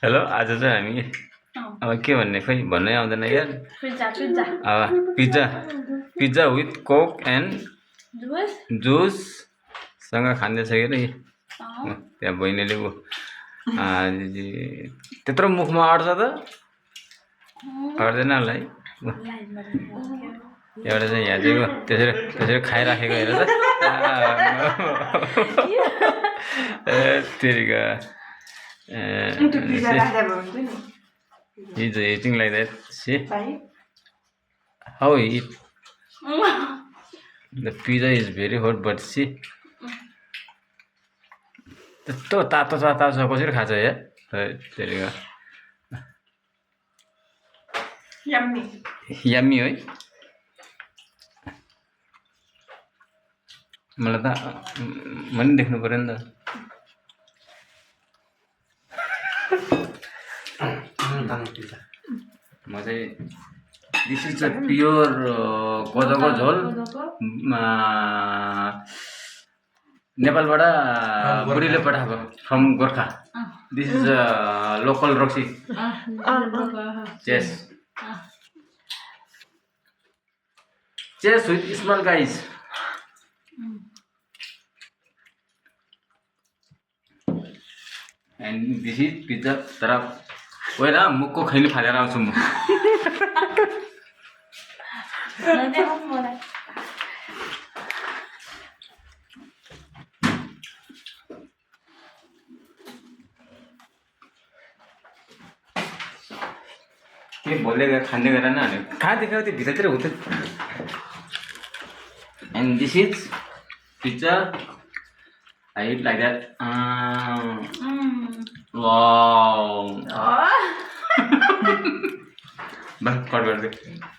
Hello आज चाहिँ हामी अब के भन्ने खोइ भन्नै आउँदैन यार अब पिज्जा विथ कोक एन्ड जुससँग खाँदैछ के अरे त्यहाँ बहिनीले त्यत्रो मुखमा अट्छ त अट्दैन होला है एउटा चाहिँ यहाँ चाहिँ त्यसरी खाइराखेको हेर त तेरिका He's eating like that. See? How he eat? The pizza is very hot, but see? त्यस्तो तातो छ कसरी खान्छ यार तेरिका यम्मी है मलाई त मैले देख्नु पर्यो नि त म चाहिँ दिस इज अ प्योर कोदोको झोल नेपालबाट बुढीले पठाएको from Gorkha this is a local raksi chase with small guys and this is pizza तर होइन मुखको खैली फालेर आउँछु म के बोल्दै गएर खाँदै गएर न कहाँ देखायो त्यो भित्रतिर हुँदै and this is pizza I eat like that. Wow. Bye.